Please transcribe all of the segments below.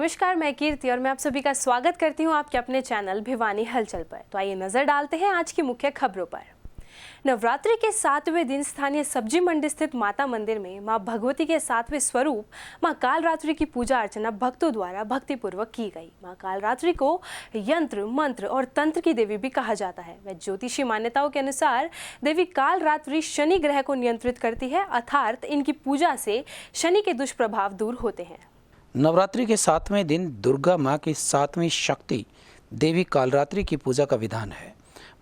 नमस्कार, मैं कीर्ति और मैं आप सभी का स्वागत करती हूं आपके अपने चैनल भिवानी हलचल पर। तो आइए नजर डालते हैं आज की मुख्य खबरों पर। नवरात्रि के 7वें दिन स्थानीय सब्जी मंडी स्थित माता मंदिर में मां भगवती के 7वें स्वरूप मां कालरात्रि की पूजा अर्चना भक्तों द्वारा भक्तिपूर्वक की गई। मां कालरात्रि को यंत्र, मंत्र और तंत्र की देवी भी कहा जाता है। वह ज्योतिषी मान्यताओं के अनुसार देवी कालरात्रि शनि ग्रह को नियंत्रित करती है, अर्थात इनकी पूजा से शनि के दुष्प्रभाव दूर होते हैं। नवरात्रि के 7वें दिन दुर्गा माँ की 7वीं शक्ति देवी कालरात्रि की पूजा का विधान है।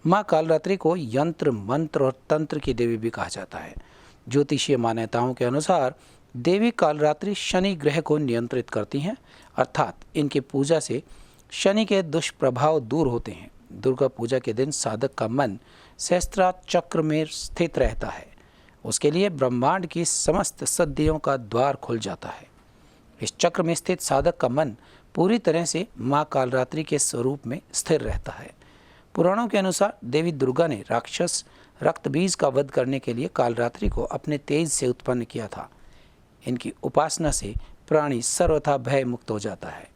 माँ कालरात्रि को यंत्र, मंत्र और तंत्र की देवी भी कहा जाता है। ज्योतिषीय मान्यताओं के अनुसार देवी कालरात्रि शनि ग्रह को नियंत्रित करती हैं, अर्थात इनकी पूजा से शनि के दुष्प्रभाव दूर होते हैं। दुर्गा पूजा के दिन साधक का मन सहस्त्रार चक्र में स्थित रहता है। उसके लिए ब्रह्मांड की समस्त सिद्धियों का द्वार खुल जाता है। इस चक्र में स्थित साधक का मन पूरी तरह से मां कालरात्रि के स्वरूप में स्थिर रहता है। पुराणों के अनुसार देवी दुर्गा ने राक्षस रक्तबीज का वध करने के लिए कालरात्रि को अपने तेज से उत्पन्न किया था। इनकी उपासना से प्राणी सर्वथा भय मुक्त हो जाता है।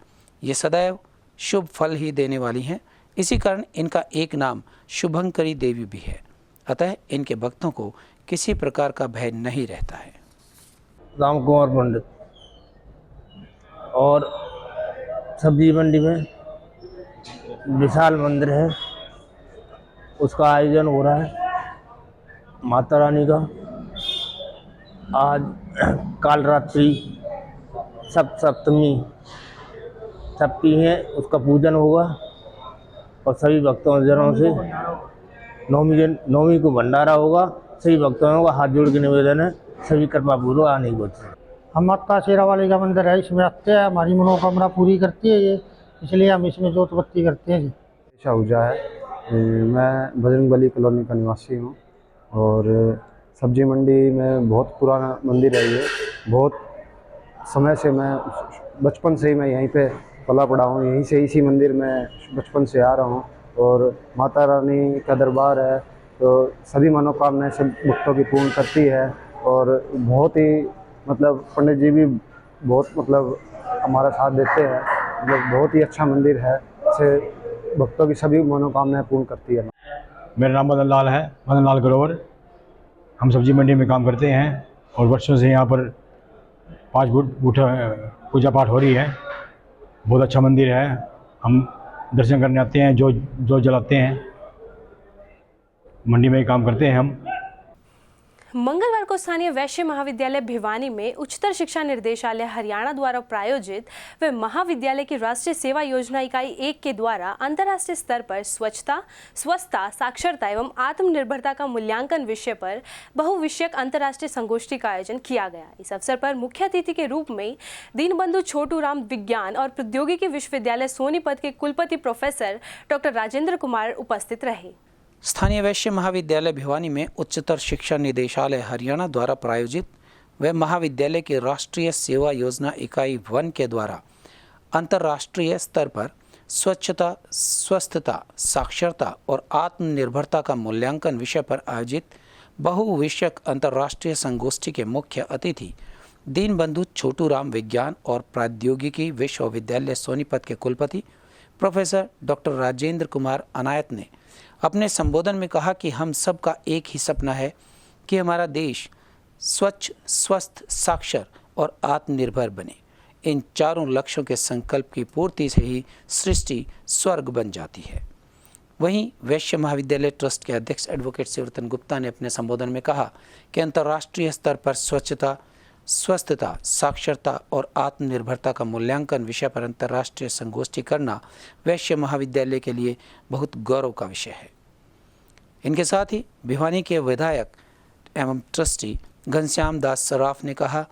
ये सदैव शुभ फल ही देने वाली हैं। इसी कारण इनका एक नाम शुभंकरी देवी भी है। अतः इनके भक्तों को किसी प्रकार का भय नहीं रहता है। राम कुमार पंडित और सब्जी मंडी में विशाल मंदिर है, उसका आयोजन हो रहा है माता रानी का। आज कालरात्रि सप्तमी है, उसका पूजन होगा और सभी भक्तों जनों से नौमी को भंडारा होगा। सभी भक्तों का हाथ जोड़ के निवेदन है, सभी कृपा पूर्वक आने की कोशिश। हम माता शेरावाली का मंदिर है, इसमें आते हैं, हमारी मनोकामना पूरी करती है ये, इसलिए हम इसमें जोत बत्ती करते हैं जी। शाहूजा है, मैं बजरंगबली कॉलोनी का निवासी हूँ और सब्जी मंडी में बहुत पुराना मंदिर है ये। बहुत समय से मैं बचपन से ही मैं यहीं पे पला पड़ा हूँ, यहीं से इसी मंदिर में बचपन से आ रहा हूँ और माता रानी का दरबार है तो सभी मनोकामनाएं सब भक्तों की पूर्ण करती है। और बहुत ही पंडित जी भी बहुत हमारा साथ देते हैं। बहुत ही अच्छा मंदिर है, से भक्तों की सभी मनोकामनाएं पूर्ण करती है। मेरा नाम मदन लाल है, मदन लाल ग्रोवर। हम सब्जी मंडी में काम करते हैं और वर्षों से यहाँ पर 5 फुट पूजा पाठ हो रही है। बहुत अच्छा मंदिर है, हम दर्शन करने आते हैं, जो जलाते हैं। मंडी में ही काम करते हैं हम। मंगलवार को स्थानीय वैश्य महाविद्यालय भिवानी में उच्चतर शिक्षा निर्देशालय हरियाणा द्वारा प्रायोजित व महाविद्यालय की राष्ट्रीय सेवा योजना इकाई 1 के द्वारा अंतर्राष्ट्रीय स्तर पर स्वच्छता, स्वस्थता, साक्षरता एवं आत्मनिर्भरता का मूल्यांकन विषय पर बहुविषयक अंतर्राष्ट्रीय संगोष्ठी का आयोजन किया गया। इस अवसर पर मुख्य अतिथि के रूप में दीनबंधु छोटूराम विज्ञान और प्रौद्योगिकी विश्वविद्यालय सोनीपत के कुलपति प्रोफेसर डॉक्टर राजेंद्र कुमार उपस्थित रहे। स्थानीय वैश्य महाविद्यालय भिवानी में उच्चतर शिक्षा निदेशालय हरियाणा द्वारा प्रायोजित व महाविद्यालय की राष्ट्रीय सेवा योजना इकाई 1 के द्वारा अंतर्राष्ट्रीय स्तर पर स्वच्छता, स्वस्थता, साक्षरता और आत्मनिर्भरता का मूल्यांकन विषय पर आयोजित बहुविषयक अंतर्राष्ट्रीय संगोष्ठी के मुख्य अतिथि दीनबंधु छोटूराम विज्ञान और प्रौद्योगिकी विश्वविद्यालय सोनीपत के कुलपति प्रोफेसर डॉक्टर राजेंद्र कुमार अनायत ने अपने संबोधन में कहा कि हम सब का एक ही सपना है कि हमारा देश स्वच्छ, स्वस्थ, साक्षर और आत्मनिर्भर बने। इन चारों लक्ष्यों के संकल्प की पूर्ति से ही सृष्टि स्वर्ग बन जाती है। वहीं वैश्य महाविद्यालय ट्रस्ट के अध्यक्ष एडवोकेट शिवरतन गुप्ता ने अपने संबोधन में कहा कि अंतर्राष्ट्रीय स्तर पर स्वच्छता, स्वस्थता, साक्षरता और आत्मनिर्भरता का मूल्यांकन विषय पर अंतर्राष्ट्रीय संगोष्ठी करना वैश्य महाविद्यालय के लिए बहुत गौरव का विषय है। इनके साथ ही भिवानी के विधायक एवं ट्रस्टी घनश्याम दास सराफ ने कहा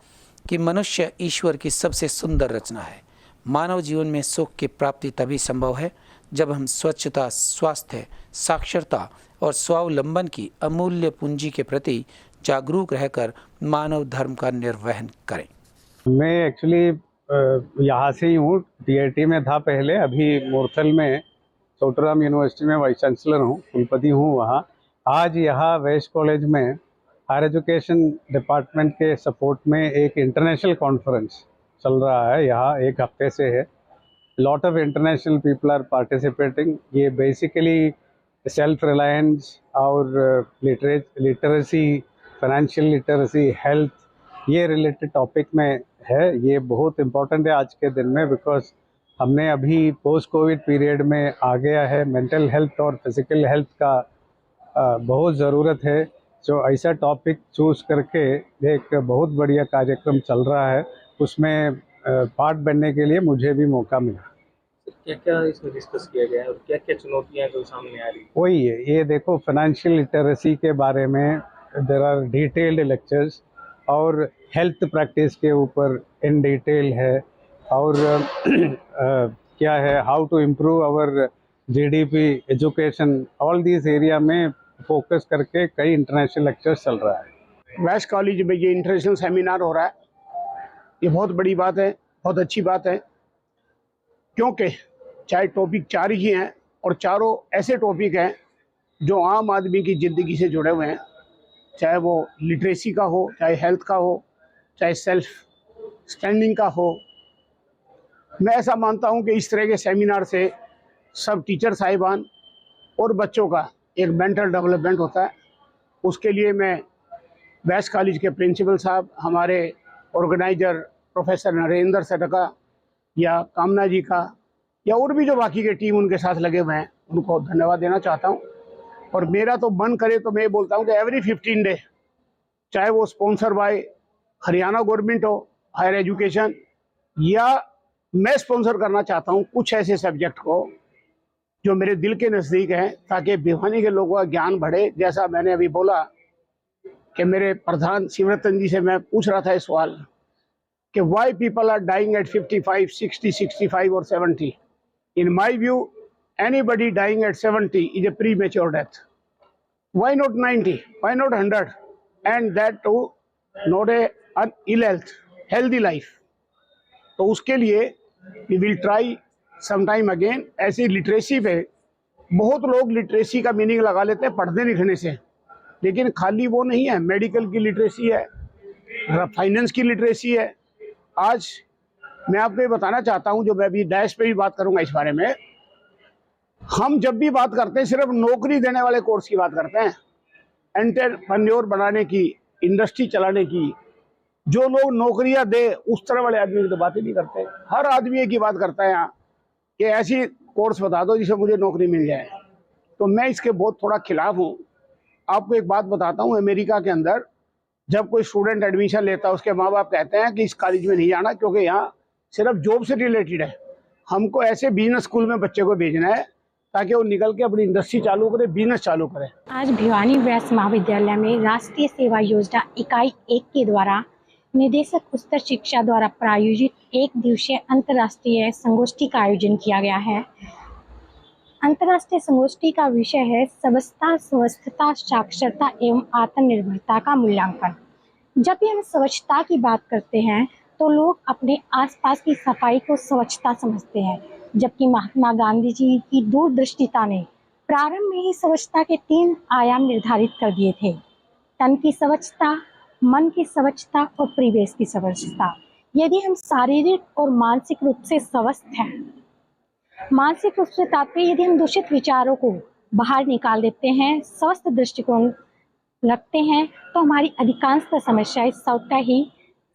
कि मनुष्य ईश्वर की सबसे सुंदर रचना है। मानव जीवन में सुख की प्राप्ति तभी संभव है जब हम स्वच्छता, स्वास्थ्य, साक्षरता और स्वावलंबन की अमूल्य पूंजी के प्रति जागरूक रहकर मानव धर्म का निर्वहन करें। मैं एक्चुअली यहाँ से ही हूँ, टीआईटी में था पहले, अभी मोरथल में छोटूराम यूनिवर्सिटी में वाइस चांसलर हूँ, कुलपति हूँ वहाँ। आज यहाँ वेस्ट कॉलेज में हायर एजुकेशन डिपार्टमेंट के सपोर्ट में एक इंटरनेशनल कॉन्फ्रेंस चल रहा है, यहाँ 1 हफ्ते से है। lot of international people are participating. ये basically self reliance और literacy, financial literacy, health ये related topic में है. ये बहुत important है आज के दिन में, because हमने अभी पोस्ट कोविड पीरियड में आ गया है. मेंटल हेल्थ और फिजिकल हेल्थ का बहुत ज़रूरत है. जो ऐसा टॉपिक चूज़ करके एक बहुत बढ़िया कार्यक्रम चल रहा है, उसमें पार्ट बनने के लिए मुझे भी मौका मिला. क्या क्या इसमें डिस्कस किया गया है और क्या क्या चुनौतियां जो सामने आ रही हैं? वही है, ये देखो फाइनेंशियल लिटरेसी के बारे में देयर आर डिटेल्ड लेक्चर्स, और हेल्थ प्रैक्टिस के ऊपर इन डिटेल है, और क्या है, how to improve our GDP, education, all this area में फोकस करके कई इंटरनेशनल लेक्चर्स चल रहा है. वैस्ट कॉलेज में ये इंटरनेशनल सेमिनार हो रहा है. ये बहुत बड़ी बात है, बहुत अच्छी बात है, क्योंकि चाहे टॉपिक 4 ही हैं और चारों ऐसे टॉपिक हैं जो आम आदमी की ज़िंदगी से जुड़े हुए हैं. चाहे वो लिटरेसी का हो, चाहे हेल्थ का हो, चाहे सेल्फ स्टैंडिंग का हो. मैं ऐसा मानता हूं कि इस तरह के सेमिनार से सब टीचर साहिबान और बच्चों का एक मेंटल डेवलपमेंट होता है. उसके लिए मैं वेस्ट कॉलेज के प्रिंसिपल साहब, हमारे ऑर्गेनाइजर प्रोफेसर नरेंद्र सटका या कामना जी का, या और भी जो बाकी के टीम उनके साथ लगे हुए हैं, उनको धन्यवाद देना चाहता हूं. और मेरा तो मन करे तो मैं बोलता हूं कि एवरी 15 डे, चाहे वो स्पॉन्सर बाय हरियाणा गवर्नमेंट हो हायर एजुकेशन, या मैं स्पॉन्सर करना चाहता हूं कुछ ऐसे सब्जेक्ट को जो मेरे दिल के नज़दीक हैं, ताकि भिवानी के लोगों का ज्ञान बढ़े. जैसा मैंने अभी बोला कि मेरे प्रधान शिवरतन जी से मैं पूछ रहा था इस सवाल कि why people are dying at 55, 60, 65 और 70. In my view, anybody dying at 70 is a premature death. Why not 90, why not 100, and that too not a ill health, healthy life. तो उसके लिए we will try sometime again. ऐसी literacy पे बहुत लोग literacy का meaning लगा लेते हैं पढ़ने लिखने से, लेकिन खाली वो नहीं है. मेडिकल की लिटरेसी है, फाइनेंस की लिटरेसी है. आज मैं आपको ये बताना चाहता हूं, जो मैं अभी डैश पे भी बात करूंगा इस बारे में. हम जब भी बात करते हैं सिर्फ नौकरी देने वाले कोर्स की बात करते हैं, एंटरप्रेन्योर बनाने की, इंडस्ट्री चलाने की. जो लोग नौकरियां दे उस तरह वाले आदमी की तो बात ही नहीं करते. हर आदमी की बात करता है यहाँ कि ऐसी कोर्स बता दो जिससे मुझे नौकरी मिल जाए. तो मैं इसके बहुत थोड़ा खिलाफ हूँ. आपको एक बात बताता हूँ, अमेरिका के अंदर जब कोई स्टूडेंट एडमिशन लेता है, उसके माँ बाप कहते हैं कि इस कॉलेज में नहीं जाना क्योंकि यहाँ सिर्फ जॉब से रिलेटेड है. हमको ऐसे बिजनेस स्कूल में बच्चे को भेजना है ताकि वो निकल के अपनी इंडस्ट्री चालू करे, बिजनेस चालू करे. आज भिवानी वेस्ट महाविद्यालय में राष्ट्रीय सेवा योजना इकाई 1 के द्वारा निदेशक उच्चतर शिक्षा द्वारा प्रायोजित 1 दिवसीय अंतर्राष्ट्रीय संगोष्ठी का आयोजन किया गया है. अंतर्राष्ट्रीय संगोष्ठी का विषय है स्वच्छता, स्वस्थता, साक्षरता एवं आत्मनिर्भरता का मूल्यांकन. जब भी हम स्वच्छता की बात करते हैं तो लोग अपने आसपास की सफाई को स्वच्छता समझते हैं, जबकि महात्मा गांधी जी की दूरदृष्टिता ने प्रारंभ में ही स्वच्छता के 3 आयाम निर्धारित कर दिए थे: तन की स्वच्छता, मन की स्वच्छता और परिवेश की स्वच्छता. यदि हम शारीरिक और मानसिक रूप से स्वस्थ हैं, मानसिक रूप से तात्पर्य यदि हम दूषित विचारों को बाहर निकाल देते हैं, स्वस्थ दृष्टिकोण रखते हैं, तो हमारी अधिकांश समस्याएं स्वतः ही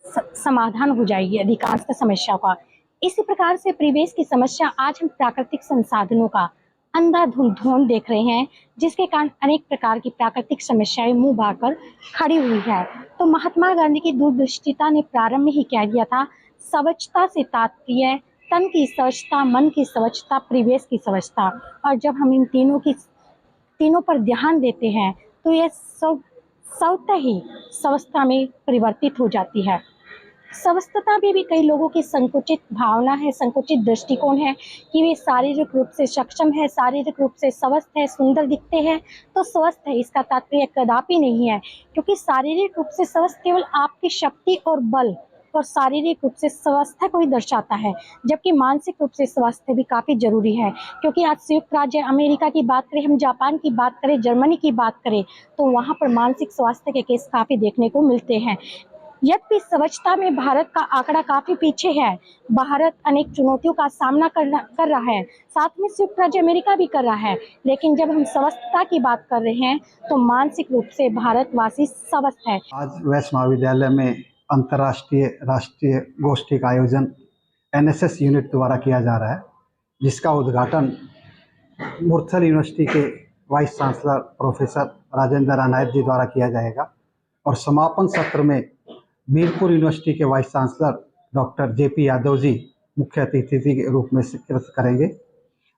समाधान हो जाएगी, अधिकांश समस्याओं का. इसी प्रकार से परिवेश की समस्या, आज हम प्राकृतिक संसाधनों का अंधाधुंध देख रहे हैं, जिसके कारण अनेक प्रकार की प्राकृतिक समस्याएं मुंह भाकर खड़ी हुई है. तो महात्मा गांधी की दूरदृष्टिता ने प्रारंभ में ही कह दिया था, स्वच्छता से तात्पर्य तन की स्वच्छता, मन की स्वच्छता, परिवेश की स्वच्छता. और जब हम इन तीनों पर ध्यान देते हैं तो यह स्वतः ही स्वच्छता में परिवर्तित हो जाती है. स्वस्थता में भी कई लोगों की संकुचित भावना है, संकुचित दृष्टिकोण है कि वे शारीरिक रूप से सक्षम है, शारीरिक रूप से स्वस्थ है, सुंदर दिखते हैं तो स्वस्थ है. इसका तात्पर्य कदापि नहीं है, क्योंकि शारीरिक रूप से स्वस्थ केवल आपकी शक्ति और बल और शारीरिक रूप से स्वस्थ को ही दर्शाता है, जबकि मानसिक रूप से स्वस्थ भी काफ़ी जरूरी है. क्योंकि आज संयुक्त राज्य अमेरिका की बात करें, हम जापान की बात करें, जर्मनी की बात करें, तो वहाँ पर मानसिक स्वास्थ्य के केस काफ़ी देखने को मिलते हैं. यद्यपि स्वच्छता में भारत का आंकड़ा काफी पीछे है। भारत अनेक चुनौतियों का सामना कर रहा है, साथ में संयुक्त राज्य अमेरिका भी कर रहा है। लेकिन जब हम स्वच्छता की बात कर रहे हैं तो मानसिक रूप से भारतवासी स्वस्थ है। आज वैश्य महाविद्यालय में अंतर्राष्ट्रीय राष्ट्रीय गोष्ठी का आयोजन एनएसएस यूनिट द्वारा किया जा रहा है, जिसका उद्घाटन मुरथल यूनिवर्सिटी के vice chancellor professor Rajendra Anayat ji द्वारा किया जाएगा और समापन सत्र में मीरपुर यूनिवर्सिटी के vice chancellor doctor JP Yadav ji मुख्य अतिथि के रूप में शिरकत करेंगे।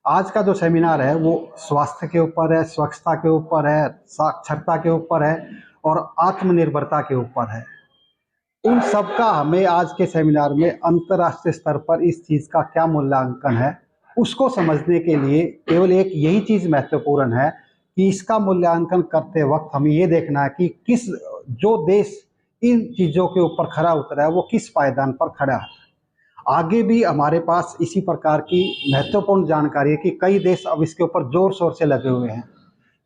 आज का जो सेमिनार है वो स्वास्थ्य के ऊपर है, स्वच्छता के ऊपर है, साक्षरता के ऊपर है और आत्मनिर्भरता के ऊपर है। उन सब का हमें आज के सेमिनार में अंतर्राष्ट्रीय स्तर पर इस चीज़ का क्या मूल्यांकन है उसको समझने के लिए केवल एक यही चीज़ महत्वपूर्ण है कि इसका मूल्यांकन करते वक्त हमें ये देखना है कि किस जो देश इन चीज़ों के ऊपर खरा उतरा है वो किस पायदान पर खड़ा है। आगे भी हमारे पास इसी प्रकार की महत्वपूर्ण जानकारी है कि कई देश अब इसके ऊपर जोर शोर से लगे हुए हैं,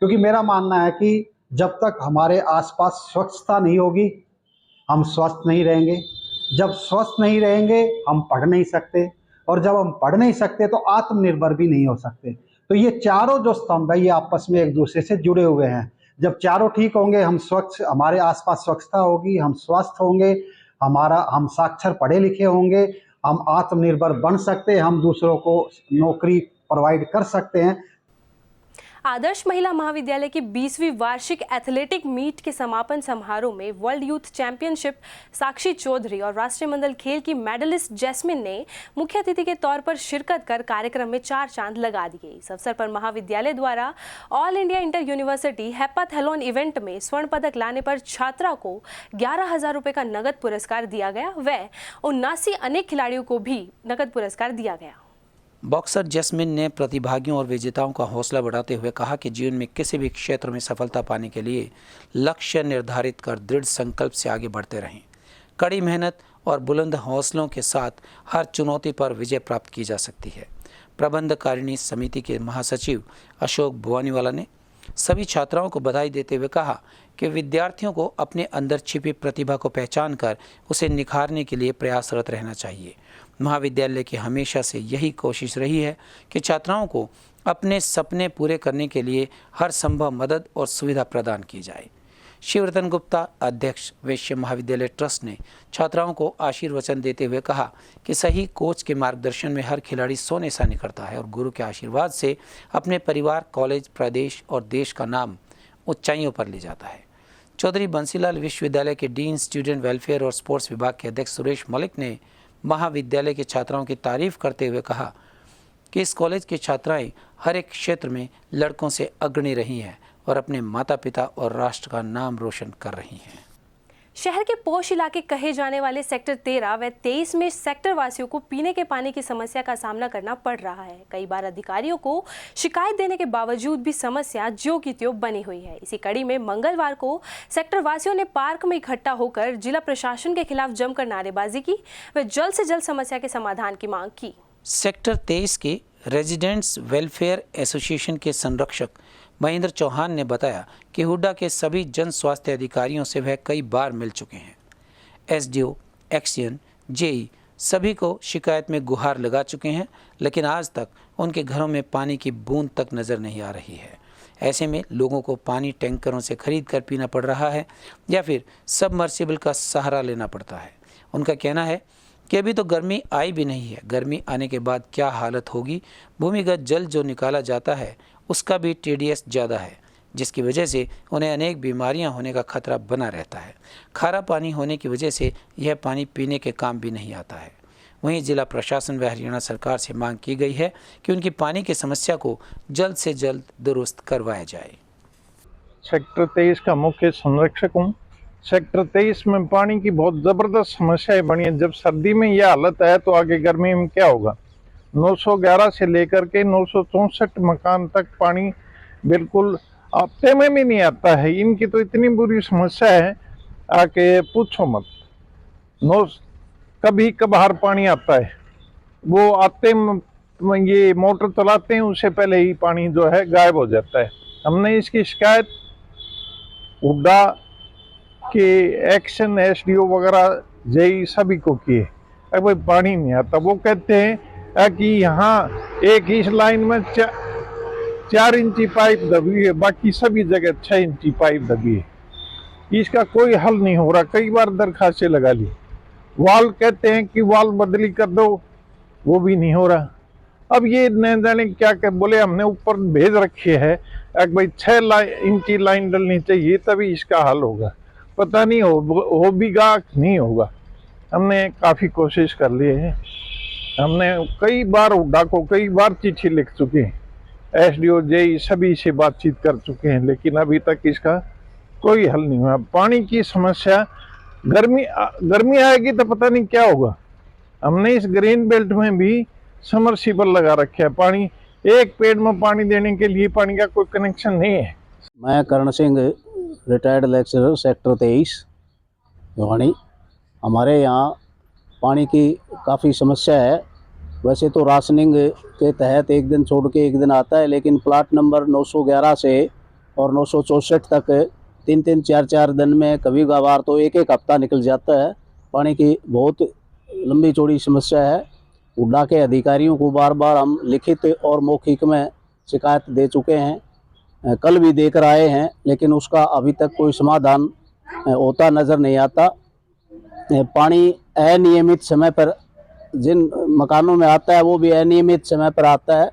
क्योंकि मेरा मानना है कि जब तक हमारे आसपास स्वच्छता नहीं होगी हम स्वस्थ नहीं रहेंगे, जब स्वस्थ नहीं रहेंगे हम पढ़ नहीं सकते और जब हम पढ़ नहीं सकते तो आत्मनिर्भर भी नहीं हो सकते। तो ये चारों जो स्तंभ है ये आपस में एक दूसरे से जुड़े हुए हैं। जब चारों ठीक होंगे, हम स्वच्छ, हमारे आसपास स्वच्छता होगी, हम स्वस्थ होंगे, हम साक्षर पढ़े लिखे होंगे, हम आत्मनिर्भर बन सकते हैं, हम दूसरों को नौकरी प्रोवाइड कर सकते हैं। आदर्श महिला महाविद्यालय की 20वीं वार्षिक एथलेटिक मीट के समापन समारोह में वर्ल्ड यूथ चैंपियनशिप साक्षी चौधरी और राष्ट्रीय मंडल खेल की मेडलिस्ट जैस्मिन ने मुख्य अतिथि के तौर पर शिरकत कर कार्यक्रम में 4 चांद लगा दिए। इस अवसर पर महाविद्यालय द्वारा all India inter university heptathlon event में स्वर्ण पदक लाने पर छात्रा को 11,000 रुपये का नगद पुरस्कार दिया गया। वह 79 अनेक खिलाड़ियों को भी नगद पुरस्कार दिया गया। बॉक्सर जैस्मिन ने प्रतिभागियों और विजेताओं का हौसला बढ़ाते हुए कहा कि जीवन में किसी भी क्षेत्र में सफलता पाने के लिए लक्ष्य निर्धारित कर दृढ़ संकल्प से आगे बढ़ते रहें। कड़ी मेहनत और बुलंद हौसलों के साथ हर चुनौती पर विजय प्राप्त की जा सकती है। प्रबंधकारिणी समिति के महासचिव अशोक भुवानीवाला ने सभी छात्राओं को बधाई देते हुए कहा कि विद्यार्थियों को अपने अंदर छिपी प्रतिभा को पहचान कर उसे निखारने के लिए प्रयासरत रहना चाहिए। महाविद्यालय की हमेशा से यही कोशिश रही है कि छात्राओं को अपने सपने पूरे करने के लिए हर संभव मदद और सुविधा प्रदान की जाए। शिवरतन गुप्ता, अध्यक्ष वैश्य महाविद्यालय ट्रस्ट ने छात्राओं को आशीर्वचन देते हुए कहा कि सही कोच के मार्गदर्शन में हर खिलाड़ी सोने सा निखरता है और गुरु के आशीर्वाद से अपने परिवार, कॉलेज, प्रदेश और देश का नाम ऊंचाइयों पर ले जाता है। चौधरी बंसीलाल विश्वविद्यालय के डीन स्टूडेंट वेलफेयर और स्पोर्ट्स विभाग के अध्यक्ष सुरेश मलिक ने महाविद्यालय के छात्राओं की तारीफ करते हुए कहा कि इस कॉलेज की छात्राएं हर एक क्षेत्र में लड़कों से अग्रणी रही हैं और अपने माता पिता और राष्ट्र का नाम रोशन कर रही हैं। शहर के पोश इलाके कहे जाने वाले सेक्टर 13 व 23 में सेक्टर वासियों को पीने के पानी की समस्या का सामना करना पड़ रहा है। कई बार अधिकारियों को शिकायत देने के बावजूद भी समस्या ज्यों की त्यों बनी हुई है। इसी कड़ी में मंगलवार को सेक्टर वासियों ने पार्क में इकट्ठा होकर जिला प्रशासन के खिलाफ जमकर नारेबाजी की व जल्द से जल्द समस्या के समाधान की मांग की। सेक्टर 23 के रेजिडेंट्स वेलफेयर एसोसिएशन के संरक्षक महेंद्र चौहान ने बताया कि हुड्डा के सभी जन स्वास्थ्य अधिकारियों से वह कई बार मिल चुके हैं। एसडीओ, एक्सीएन, जेई सभी को शिकायत में गुहार लगा चुके हैं, लेकिन आज तक उनके घरों में पानी की बूंद तक नज़र नहीं आ रही है। ऐसे में लोगों को पानी टैंकरों से खरीद कर पीना पड़ रहा है या फिर सबमर्सिबल का सहारा लेना पड़ता है। उनका कहना है कि अभी तो गर्मी आई भी नहीं है, गर्मी आने के बाद क्या हालत होगी। भूमिगत जल जो निकाला जाता है उसका भी टीडीएस ज़्यादा है, जिसकी वजह से उन्हें अनेक बीमारियां होने का खतरा बना रहता है। खारा पानी होने की वजह से यह पानी पीने के काम भी नहीं आता है। वहीं जिला प्रशासन व हरियाणा सरकार से मांग की गई है कि उनकी पानी की समस्या को जल्द से जल्द दुरुस्त करवाया जाए। सेक्टर 23 का मुख्य संरक्षक हूँ। सेक्टर 23 में पानी की बहुत ज़बरदस्त समस्याएं बनी है। जब सर्दी में यह हालत है तो आगे गर्मी में क्या होगा। 911 से लेकर के 964 मकान तक पानी बिल्कुल हफ्ते में भी नहीं आता है। इनकी तो इतनी बुरी समस्या है आके पूछो मत। कभी कभार पानी आता है, वो आते ये मोटर चलाते हैं उससे पहले ही पानी जो है गायब हो जाता है। हमने इसकी शिकायत हुड्डा कि एक्शन एसडीओ वगैरह जेई सभी को किए, अब भाई पानी नहीं आता। वो कहते हैं कि यहाँ एक इस लाइन में 4 इंची पाइप दबी है, बाकी सभी जगह 6 इंची पाइप दबी है। इसका कोई हल नहीं हो रहा, कई बार दरखास्तें लगा ली। वाल कहते हैं कि वाल बदली कर दो, वो भी नहीं हो रहा। अब ये न जाने क्या क्या बोले, हमने ऊपर भेज रखी है कि भाई 6 इंची लाइन डलनी चाहिए तभी इसका हल होगा। पता नहीं हो भी गा नहीं होगा। हमने काफ़ी कोशिश कर ली है, हमने कई बार हुड्डा को कई बार चिट्ठी लिख चुके हैं, एसडीओ जेई सभी से बातचीत कर चुके हैं, लेकिन अभी तक इसका कोई हल नहीं हुआ। पानी की समस्या, गर्मी आएगी तो पता नहीं क्या होगा। हमने इस ग्रीन बेल्ट में भी समरसीबल लगा रखे है, पानी एक पेड़ में पानी देने के लिए पानी का कोई कनेक्शन नहीं है। मैं Karan Singh, retired lecturer, sector 23 Bhiwani. हमारे यहाँ पानी की काफ़ी समस्या है। वैसे तो राशनिंग के तहत एक दिन छोड़ के एक दिन आता है, लेकिन प्लाट नंबर 911 से और 964 तक 3-3, 4-4 दिन में कभी कभार तो एक हफ्ता निकल जाता है। पानी की बहुत लंबी चौड़ी समस्या है। हुड्डा के अधिकारियों को बार बार हम लिखित और मौखिक में शिकायत दे चुके हैं, कल भी देकर आए हैं, लेकिन उसका अभी तक कोई समाधान होता नज़र नहीं आता। पानी अनियमित समय पर जिन मकानों में आता है वो भी अनियमित समय पर आता है।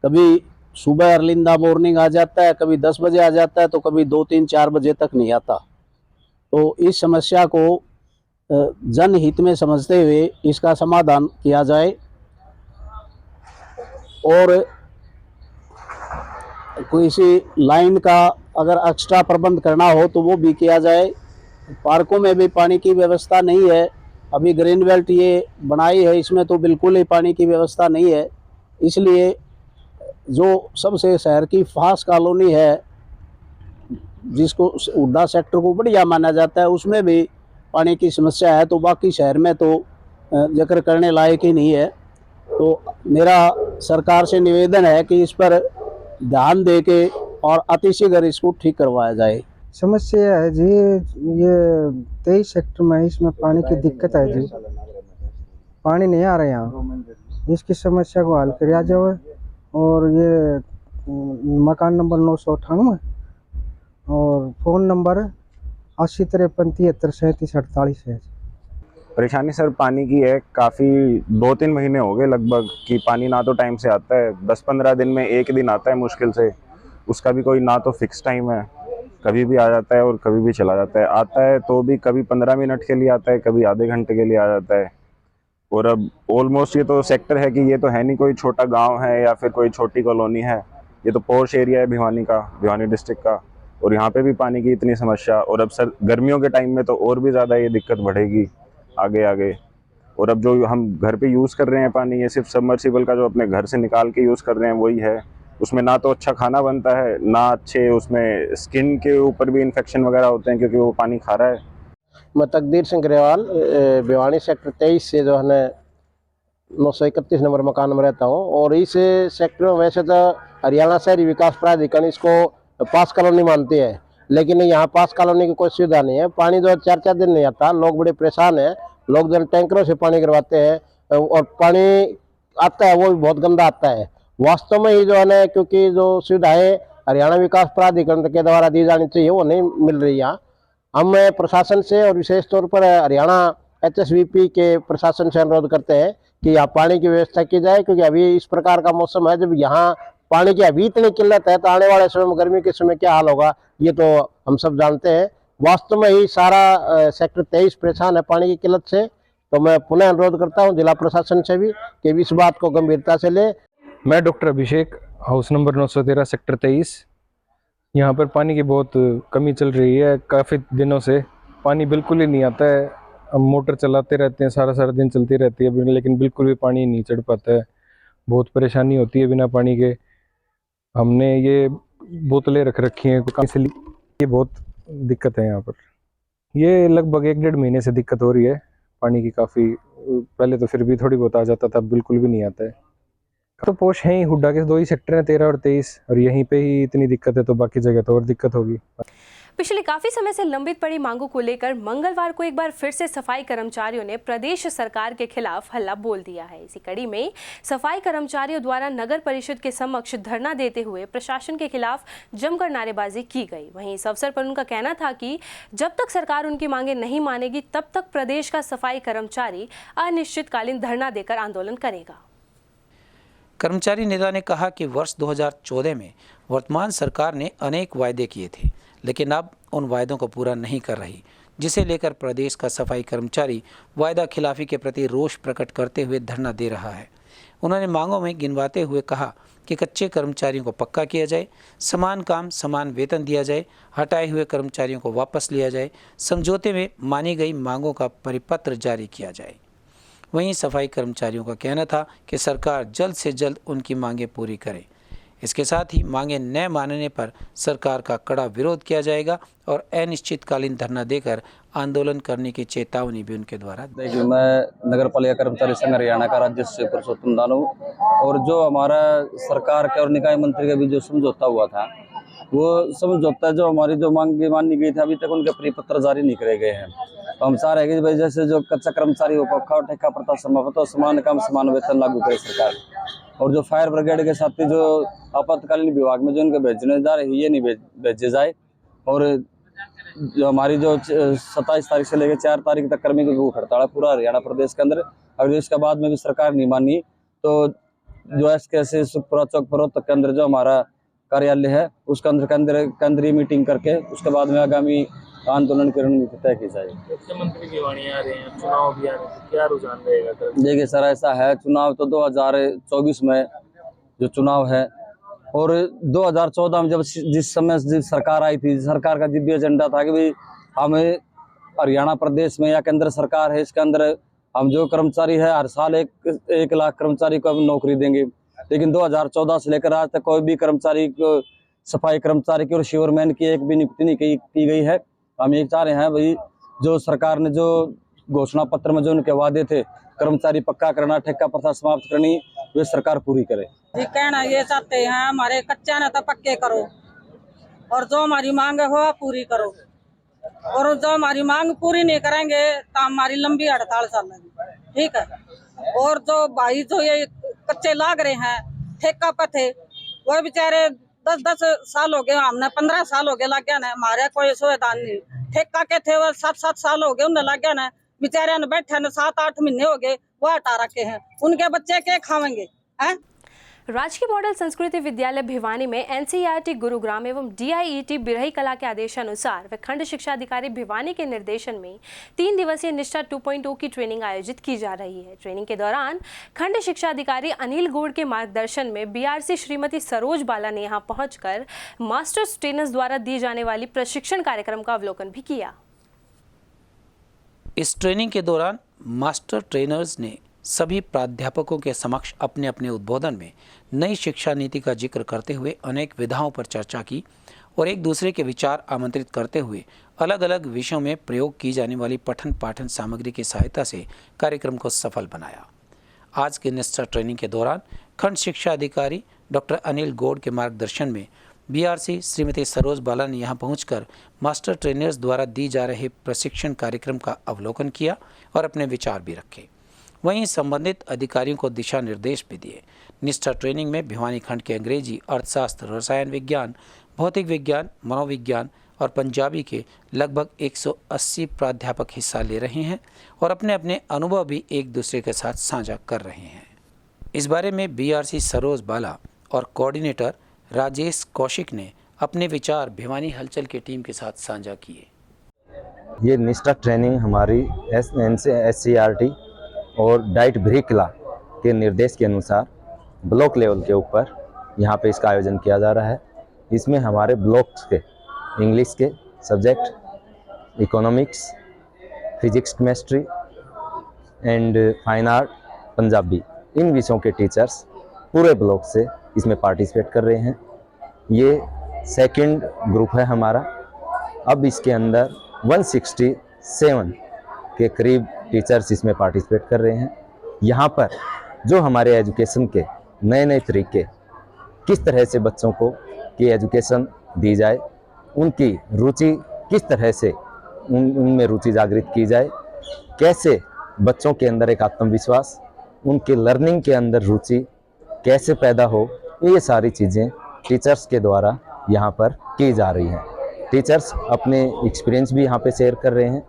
कभी सुबह अर्लिंदा मॉर्निंग आ जाता है, कभी 10 बजे आ जाता है, तो कभी 2, 3, 4 बजे तक नहीं आता। तो इस समस्या को जनहित में समझते हुए इसका समाधान किया जाए और किसी लाइन का अगर एक्स्ट्रा प्रबंध करना हो तो वो भी किया जाए। पार्कों में भी पानी की व्यवस्था नहीं है। अभी ग्रीन बेल्ट ये बनाई है, इसमें तो बिल्कुल ही पानी की व्यवस्था नहीं है। इसलिए जो सबसे शहर की फास्ट कॉलोनी है, जिसको हुड्डा सेक्टर को बढ़िया माना जाता है, उसमें भी पानी की समस्या है, तो बाकी शहर में तो जिक्र करने लायक ही नहीं है। तो मेरा सरकार से निवेदन है कि इस पर ध्यान दे के और अतिशीघ्र इसको ठीक करवाया जाए। समस्या है जी, ये 23 सेक्टर में इसमें पानी की दिक्कत है जी, पानी नहीं आ रहा यहाँ। इसकी समस्या को हल किया जाए। और ये मकान नंबर 998 और फ़ोन नंबर 8053733748 है। परेशानी सर पानी की है, काफ़ी 2-3 महीने हो गए लगभग कि पानी ना तो टाइम से आता है, 10-15 दिन में एक दिन आता है मुश्किल से, उसका भी कोई ना तो फिक्स टाइम है, कभी भी आ जाता है और कभी भी चला जाता है। आता है तो भी कभी 15 मिनट के लिए आता है, कभी आधे घंटे के लिए आ जाता है। और अब ऑलमोस्ट ये तो सेक्टर है कि ये तो है नहीं कोई छोटा गांव है या फिर कोई छोटी कॉलोनी है, ये तो पॉश एरिया है भिवानी का, भिवानी डिस्ट्रिक्ट का, और यहाँ पे भी पानी की इतनी समस्या। और अब सर गर्मियों के टाइम में तो और भी ज़्यादा ये दिक्कत बढ़ेगी आगे आगे। और अब जो हम घर पे यूज़ कर रहे हैं पानी, ये सिर्फ सबमर्सिबल का जो अपने घर से निकाल के यूज़ कर रहे हैं वही है। उसमें ना तो अच्छा खाना बनता है, ना अच्छे उसमें स्किन के ऊपर भी इन्फेक्शन वगैरह होते हैं क्योंकि वो पानी खारा है। मैं तकदीर सिंह ग्रेवाल, भिवानी सेक्टर 23 से जो है 931 नंबर मकान में रहता हूँ। और इस सेक्टर में वैसे तो हरियाणा शहरी विकास प्राधिकरण इसको पास कॉलोनी मानती है, लेकिन यहाँ पास कॉलोनी की कोई सुविधा नहीं है। पानी जो 4-4 दिन नहीं आता, लोग बड़े परेशान हैं। लोग जो टैंकरों से पानी करवाते हैं और पानी आता है वो भी बहुत गंदा आता है। वास्तव में ही जो है ना, क्योंकि जो सुविधाएं हरियाणा विकास प्राधिकरण के द्वारा दी जानी चाहिए वो नहीं मिल रही। यहाँ हम प्रशासन से और विशेष तौर पर हरियाणा HSVP के प्रशासन से अनुरोध करते हैं कि यहाँ पानी की व्यवस्था की जाए, क्योंकि अभी इस प्रकार का मौसम है जब यहाँ पानी की अभी इतनी किल्लत है, तो आने वाले समय में गर्मी के समय क्या हाल होगा ये तो हम सब जानते हैं। वास्तव में ही सारा सेक्टर 23 परेशान है पानी की किल्लत से। तो मैं पुनः अनुरोध करता हूँ जिला प्रशासन से भी कि इस बात को गंभीरता से ले। मैं डॉक्टर अभिषेक, हाउस नंबर 913 सेक्टर 23। यहाँ पर पानी की बहुत कमी चल रही है, काफ़ी दिनों से पानी बिल्कुल ही नहीं आता है। हम मोटर चलाते रहते हैं, सारा दिन चलती रहती है, लेकिन बिल्कुल भी पानी नहीं चढ़ पाता है। बहुत परेशानी होती है बिना पानी के। हमने ये बोतलें रख रखी हैं, इसलिए ये बहुत दिक्कत है यहाँ पर। ये लगभग 1-1.5 महीने से दिक्कत हो रही है पानी की काफ़ी। पहले तो फिर भी थोड़ी बहुत आ जाता था, बिल्कुल भी नहीं आता है। तो पोश हैं ही, हुड्डा के 2 ही सेक्टर हैं, 13 और 23, और यहीं पे ही इतनी दिक्कत है, तो बाकी जगह तो और दिक्कत होगी। पिछले काफी समय से लंबित पड़ी मांगों को लेकर मंगलवार को एक बार फिर से सफाई कर्मचारियों ने प्रदेश सरकार के खिलाफ हल्ला बोल दिया है। इसी कड़ी में सफाई कर्मचारियों द्वारा नगर परिषद के समक्ष धरना देते हुए प्रशासन के खिलाफ जमकर नारेबाजी की गई। वहीं इस अवसर पर उनका कहना था कि जब तक सरकार उनकी मांगे नहीं मानेगी तब तक प्रदेश का सफाई कर्मचारी अनिश्चितकालीन धरना देकर आंदोलन करेगा। कर्मचारी नेता ने कहा कि वर्ष 2014 में वर्तमान सरकार ने अनेक वायदे किए थे, लेकिन अब उन वायदों को पूरा नहीं कर रही, जिसे लेकर प्रदेश का सफाई कर्मचारी वायदा खिलाफी के प्रति रोष प्रकट करते हुए धरना दे रहा है। उन्होंने मांगों में गिनवाते हुए कहा कि कच्चे कर्मचारियों को पक्का किया जाए, समान काम समान वेतन दिया जाए, हटाए हुए कर्मचारियों को वापस लिया जाए, समझौते में मानी गई मांगों का परिपत्र जारी किया जाए। वहीं सफाई कर्मचारियों का कहना था कि सरकार जल्द से जल्द उनकी मांगें पूरी करे। इसके साथ ही मांगें न मानने पर सरकार का कड़ा विरोध किया जाएगा और अनिश्चितकालीन धरना देकर आंदोलन करने की चेतावनी भी उनके द्वारा। देखिए, मैं नगर पालिका कर्मचारी संघ हरियाणा का राज्य से पुरुषोत्तम दानव, और जो हमारा सरकार के और निकाय मंत्री का भी जो समझौता हुआ था, वो समझौता जो हमारी जो मांग मानी गई थी, अभी तक उनके परिपत्र जारी नहीं करे गए हैं। तो हम चाह रहे हैं कि भाई जैसे जो कच्चा कर्मचारी हो पक्का और ठेका प्रथा समाप्त हो, समान काम समान वेतन लागू करे सरकार। और जो फायर ब्रिगेड के साथी जो आपातकालीन विभाग में जो उनके भेजने जा रहे हैं, ये नहीं भेजे जाए। और जो हमारी जो 27 तारीख से लेकर 4 तारीख तक कर्मी की भूख हड़ताल पूरा हरियाणा प्रदेश के अंदर, अगर इसके बाद में भी सरकार नहीं मानी तो जो SKC सुखपुरा चौक रोहतक के अंदर जो हमारा कार्यालय है उसके अंदर केंद्रीय मीटिंग करके उसके बाद में आगामी आंदोलन की रणनीति तय की जाएगी। मुख्यमंत्री भिवानी आ रहे हैं, चुनाव भी आ रहे हैं, क्या रुझान रहेगा? देखिए सर, ऐसा है, चुनाव तो 2024 में जो चुनाव है, और 2014 में जब जिस समय जिस सरकार आई थी, सरकार का जिद्दी एजेंडा था कि भाई हमें हरियाणा प्रदेश में या केंद्र सरकार है, इसके अंदर हम जो कर्मचारी है हर साल 1 लाख कर्मचारी को नौकरी देंगे। लेकिन 2014 से लेकर आज तक कोई भी कर्मचारी को, सफाई कर्मचारी की और शिवरमैन की एक भी नियुक्ति नहीं की गई है। हम ये चाह रहे हैं भाई जो सरकार ने जो घोषणा पत्र में जो उनके वादे थे, कर्मचारी पक्का करना, ठेका प्रथा समाप्त करनी, वे सरकार पूरी करे। जी कहना ये चाहते हैं, हमारे कच्चा न तो पक्के करो और जो हमारी मांग हो पूरी करो, और जो हमारी मांग पूरी नहीं करेंगे तो हमारी लंबी हड़ताल चलेगी, ठीक है। और जो भाई जो ये कच्चे लाग रहे हैं, ठेका पे थे, वो बेचारे 10-10 साल हो गए, हमने 15 साल हो गए लग गया ना, हमारे कोई सुविधा नहीं। ठेका के थे वो 7-7 साल हो गए उन्हें लग गया ना, बेचारे ने बैठे न 7-8 महीने हो गए, वो हटा रखे हैं, उनके बच्चे क्या खाएंगे हैं? राजकीय मॉडल संस्कृति विद्यालय भिवानी में NCERT गुरुग्राम एवं DIET बिरही कला के आदेशानुसार व खंड शिक्षा अधिकारी भिवानी के निर्देशन में 3 दिवसीय निष्ठा 2.0 की ट्रेनिंग आयोजित की जा रही है। ट्रेनिंग के दौरान खंड शिक्षा अधिकारी अनिल गौड़ के मार्गदर्शन में BRC श्रीमती सरोज बाला ने यहां पहुंचकर मास्टर ट्रेनर्स द्वारा दी जाने वाली प्रशिक्षण कार्यक्रम का अवलोकन भी किया। इस ट्रेनिंग के दौरान मास्टर ट्रेनर्स ने सभी प्राध्यापकों के समक्ष अपने अपने उद्बोधन में नई शिक्षा नीति का जिक्र करते हुए अनेक विधाओं पर चर्चा की और एक दूसरे के विचार आमंत्रित करते हुए अलग अलग विषयों में प्रयोग की जाने वाली पठन पाठन सामग्री की सहायता से कार्यक्रम को सफल बनाया। आज के निष्ठा ट्रेनिंग के दौरान खंड शिक्षा अधिकारी डॉक्टर अनिल गौड़ के मार्गदर्शन में BRC श्रीमती सरोज बाला ने यहां पहुंचकर मास्टर ट्रेनर्स द्वारा दी जा रहे प्रशिक्षण कार्यक्रम का अवलोकन किया और अपने विचार भी रखे। वहीं संबंधित अधिकारियों को दिशा निर्देश भी दिए। निष्ठा ट्रेनिंग में भिवानी खंड के अंग्रेजी, अर्थशास्त्र, रसायन विज्ञान, भौतिक विज्ञान, मनोविज्ञान और पंजाबी के लगभग 180 प्राध्यापक हिस्सा ले रहे हैं और अपने अपने अनुभव भी एक दूसरे के साथ साझा कर रहे हैं। इस बारे में BRC सरोज बाला और कोऑर्डिनेटर राजेश कौशिक ने अपने विचार भिवानी हलचल की टीम के साथ साझा किए। ये निष्ठा ट्रेनिंग हमारी NCERT और डाइट बिरही कला के निर्देश के अनुसार ब्लॉक लेवल के ऊपर यहाँ पे इसका आयोजन किया जा रहा है। इसमें हमारे ब्लॉक्स के इंग्लिश के subject, economics, physics, chemistry and fine art, Punjabi, इन विषयों के टीचर्स पूरे ब्लॉक से इसमें पार्टिसिपेट कर रहे हैं। ये सेकंड ग्रुप है हमारा। अब इसके अंदर 167 के करीब टीचर्स इसमें पार्टिसिपेट कर रहे हैं। यहाँ पर जो हमारे एजुकेशन के नए नए तरीके, किस तरह से बच्चों को की एजुकेशन दी जाए, उनकी रुचि किस तरह से उनमें रुचि जागृत की जाए, कैसे बच्चों के अंदर एक आत्मविश्वास, उनके लर्निंग के अंदर रुचि कैसे पैदा हो, ये सारी चीज़ें टीचर्स के द्वारा यहाँ पर की जा रही हैं। टीचर्स अपने एक्सपीरियंस भी यहाँ पे शेयर कर रहे हैं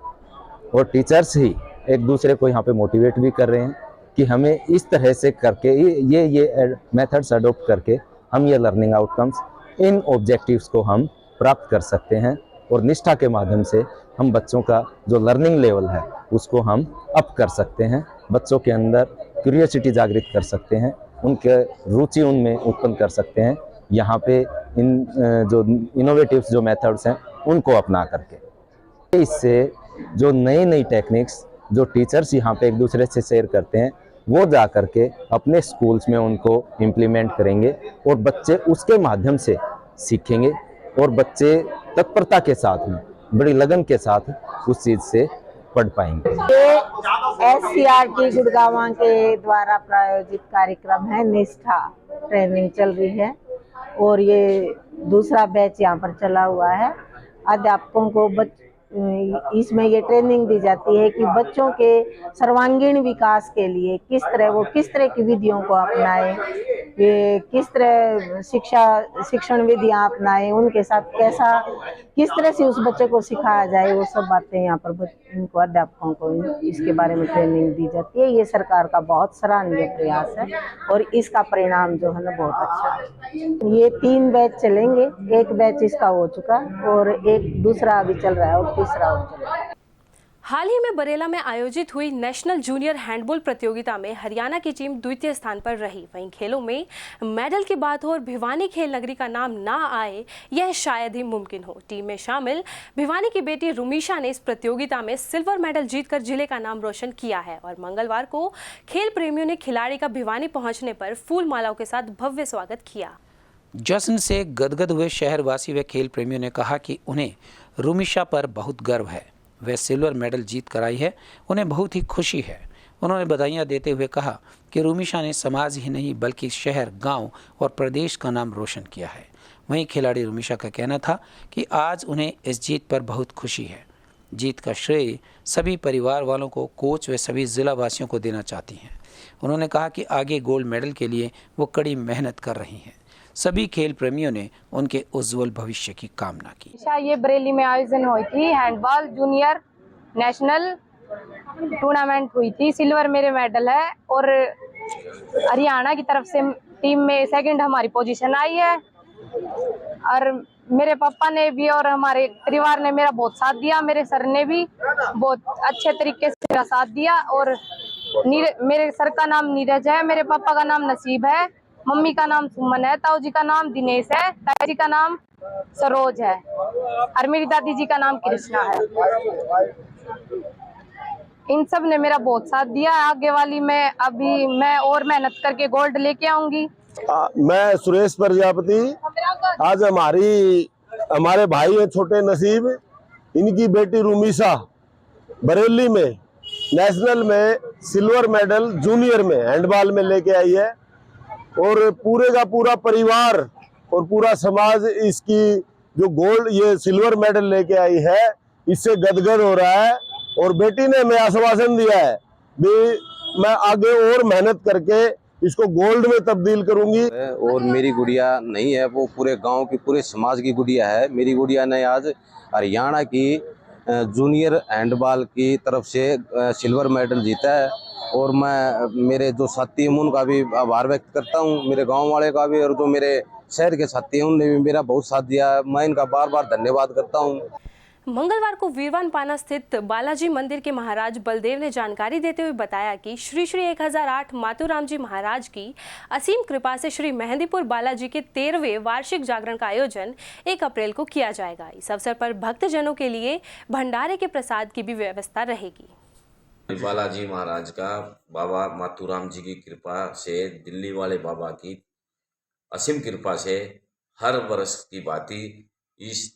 और टीचर्स ही एक दूसरे को यहाँ पे मोटिवेट भी कर रहे हैं कि हमें इस तरह से करके ये मेथड्स अडोप्ट करके हम ये लर्निंग आउटकम्स, इन ऑब्जेक्टिव्स को हम प्राप्त कर सकते हैं और निष्ठा के माध्यम से हम बच्चों का जो लर्निंग लेवल है उसको हम अप कर सकते हैं, बच्चों के अंदर क्यूरियोसिटी जागृत कर सकते हैं, उनके रुचि उनमें उत्पन्न कर सकते हैं यहाँ पे इन जो इनोवेटिव्स जो मेथड्स हैं उनको अपना करके। इससे जो नई नई टेक्निक्स जो टीचर्स यहाँ पे एक दूसरे से शेयर करते हैं वो जा करके अपने स्कूल्स में उनको इम्प्लीमेंट करेंगे और बच्चे उसके माध्यम से सीखेंगे और बच्चे तत्परता के साथ में, बड़ी लगन के साथ उस चीज़ से पढ़ पाएंगे। ये SCRT गुड़गांव के द्वारा प्रायोजित कार्यक्रम है, निष्ठा ट्रेनिंग चल रही है और ये दूसरा बैच यहाँ पर चला हुआ है। अध्यापकों को इसमें ये ट्रेनिंग दी जाती है कि बच्चों के सर्वांगीण विकास के लिए किस तरह की विधियों को अपनाएं, किस तरह शिक्षण विधियां अपनाएं, उनके साथ किस तरह से उस बच्चे को सिखाया जाए, वो सब बातें यहाँ पर उनको अध्यापकों को इसके बारे में ट्रेनिंग दी जाती है। ये सरकार का बहुत सराहनीय प्रयास है और इसका परिणाम जो है ना बहुत अच्छा है। ये 3 बैच चलेंगे, एक बैच इसका हो चुका और एक दूसरा अभी चल रहा है और तीसरा और चल रहा है। हाल ही में बरेला में आयोजित हुई नेशनल जूनियर हैंडबॉल प्रतियोगिता में हरियाणा की टीम द्वितीय स्थान पर रही। वहीं खेलों में मेडल की बात हो और भिवानी खेल नगरी का नाम ना आए, यह शायद ही मुमकिन हो। टीम में शामिल भिवानी की बेटी रुमीशा ने इस प्रतियोगिता में सिल्वर मेडल जीतकर जिले का नाम रोशन किया है और मंगलवार को खेल प्रेमियों ने खिलाड़ी का भिवानी पहुंचने पर फूल मालाओं के साथ भव्य स्वागत किया। जश्न से गदगद हुए शहरवासी व खेल प्रेमियों ने कहा कि उन्हें रुमीशा पर बहुत गर्व है, वह सिल्वर मेडल जीत कर आई है, उन्हें बहुत ही खुशी है। उन्होंने बधाइयाँ देते हुए कहा कि रुमीशा ने समाज ही नहीं बल्कि शहर, गांव और प्रदेश का नाम रोशन किया है। वहीं खिलाड़ी रुमीशा का कहना था कि आज उन्हें इस जीत पर बहुत खुशी है। जीत का श्रेय सभी परिवार वालों को, कोच व सभी जिला वासियों को देना चाहती हैं। उन्होंने कहा कि आगे गोल्ड मेडल के लिए वो कड़ी मेहनत कर रही हैं। सभी खेल प्रेमियों ने उनके उज्जवल भविष्य की कामना की। ये बरेली में आयोजन हुई थी, हैंडबॉल जूनियर नेशनल टूर्नामेंट हुई थी। सिल्वर मेरे मेडल है और हरियाणा की तरफ से टीम में सेकंड हमारी पोजीशन आई है और मेरे पापा ने भी और हमारे परिवार ने मेरा बहुत साथ दिया। मेरे सर ने भी बहुत अच्छे तरीके से मेरा साथ दिया और मेरे सर का नाम नीरज है, मेरे पापा का नाम नसीब है, मम्मी का नाम सुमन है, ताऊ जी का नाम दिनेश है, ताई जी का नाम सरोज है और मेरी दादी जी का नाम कृष्णा है। इन सब ने मेरा बहुत साथ दिया। आगे वाली में अभी मैं और मेहनत करके गोल्ड लेके आऊंगी। मैं सुरेश प्रजापति। आज हमारे भाई हैं छोटे नसीब, इनकी बेटी रुमीशा बरेली में नेशनल में सिल्वर मेडल जूनियर में हैंडबॉल में लेके आई है और पूरे का पूरा परिवार और पूरा समाज इसकी जो गोल्ड ये सिल्वर मेडल लेके आई है इससे गदगद हो रहा है। और बेटी ने मैं आश्वासन दिया है भी मैं आगे और मेहनत करके इसको गोल्ड में तब्दील करूंगी। और मेरी गुड़िया नहीं है, वो पूरे गांव की, पूरे समाज की गुड़िया है। मेरी गुड़िया ने आज हरियाणा की जूनियर हैंडबॉल की तरफ से सिल्वर मेडल जीता है और मैं मेरे जो साथी हैं उनका भी आभार व्यक्त करता हूं, मेरे गांव वाले का भी, और जो मेरे शहर के साथी हैं उनने भी मेरा बहुत साथ दिया। मैं इनका बार बार धन्यवाद करता हूं। मंगलवार को वीरवान पाना स्थित बालाजी मंदिर के महाराज बलदेव ने जानकारी देते हुए बताया कि श्री 1008 मातूराम जी महाराज की असीम कृपा से श्री मेहंदीपुर बालाजी के 13वें वार्षिक जागरण का आयोजन 1 अप्रैल को किया जाएगा। इस अवसर पर भक्तजनों के लिए भंडारे के प्रसाद की भी व्यवस्था रहेगी। बालाजी महाराज का बाबा मातूराम जी की कृपा से, दिल्ली वाले बाबा की असीम कृपा से हर वर्ष की भांति इस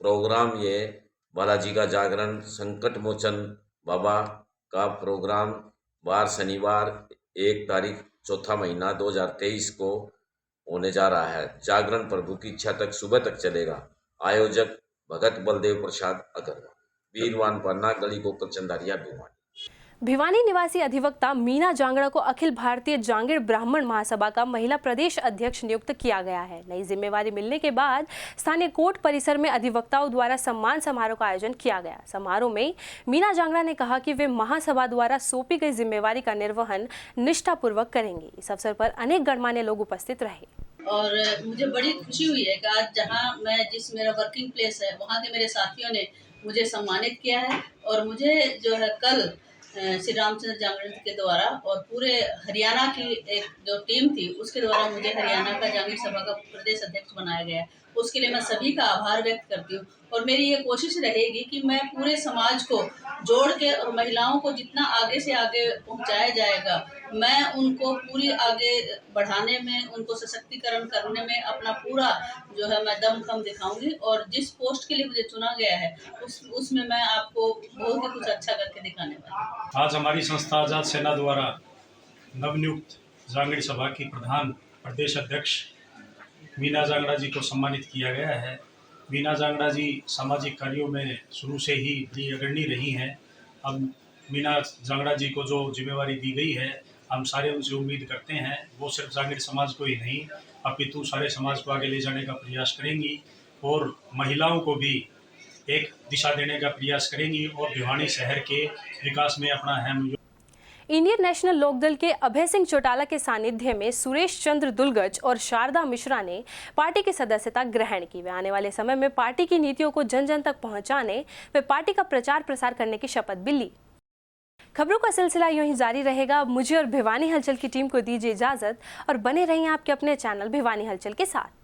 प्रोग्राम ये बालाजी का जागरण संकट मोचन बाबा का प्रोग्राम वार शनिवार 1 तारीख 4था महीना 2023 को होने जा रहा है। जागरण प्रभु की इच्छा तक सुबह तक चलेगा आयोजक भगत बलदेव प्रसाद अग्रवाल, वीरवान पन्ना, गली गोकुल चंदारिया, भिवानी। भिवानी निवासी अधिवक्ता मीना जांगड़ा को अखिल भारतीय जांगिड़ ब्राह्मण महासभा का महिला प्रदेश अध्यक्ष नियुक्त किया गया है। नई जिम्मेवारी मिलने के बाद स्थानीय कोर्ट परिसर में अधिवक्ताओं द्वारा सम्मान समारोह का आयोजन किया गया। समारोह में मीना जांगड़ा ने कहा कि वे महासभा द्वारा सौंपी गई जिम्मेवारी का निर्वहन निष्ठापूर्वक करेंगे। इस अवसर पर अनेक गणमान्य लोग उपस्थित रहे। और मुझे बड़ी खुशी हुई है कि आज जहाँ मैं जिस मेरा वर्किंग प्लेस है वहाँ के मेरे साथियों ने मुझे सम्मानित किया है और मुझे जो है कल श्री रामचंद्र जांगड़ के द्वारा और पूरे हरियाणा की एक जो टीम थी उसके द्वारा मुझे हरियाणा का जांगिड़ सभा का प्रदेश अध्यक्ष बनाया गया है। उसके लिए मैं सभी का आभार व्यक्त करती हूँ और मेरी ये कोशिश रहेगी कि मैं पूरे समाज को जोड़ के और महिलाओं को जितना आगे से आगे पहुँचाया जाएगा मैं उनको पूरी आगे बढ़ाने में, उनको सशक्तिकरण करने में अपना पूरा जो है मैं दमखम दिखाऊंगी और जिस पोस्ट के लिए मुझे चुना गया है उसमें मैं आपको बहुत ही कुछ अच्छा करके दिखाने वाली। आज हमारी संस्था आज़ाद सेना द्वारा नवनियुक्त जांगिड़ सभा की प्रधान प्रदेश अध्यक्ष मीना जांगड़ा जी को सम्मानित किया गया है। मीना जांगड़ा जी सामाजिक कार्यों में शुरू से ही बड़ी अग्रणी रही हैं। अब मीना जांगड़ा जी को जो जिम्मेवारी दी गई है हम सारे उनसे उम्मीद करते हैं वो सिर्फ जांगिड़ समाज को ही नहीं अपितु सारे समाज को आगे ले जाने का प्रयास करेंगी और महिलाओं को भी एक दिशा देने का प्रयास करेंगी और भिवानी शहर के विकास में अपना अहम। इंडियन नेशनल लोकदल के अभय सिंह चौटाला के सानिध्य में सुरेश चंद्र दुलगच और शारदा मिश्रा ने पार्टी की सदस्यता ग्रहण की। वे आने वाले समय में पार्टी की नीतियों को जन जन तक पहुंचाने व पार्टी का प्रचार प्रसार करने की शपथ भी ली। खबरों का सिलसिला यूं ही जारी रहेगा। मुझे और भिवानी हलचल की टीम को दीजिए इजाजत और बने रहिए आपके अपने चैनल भिवानी हलचल के साथ।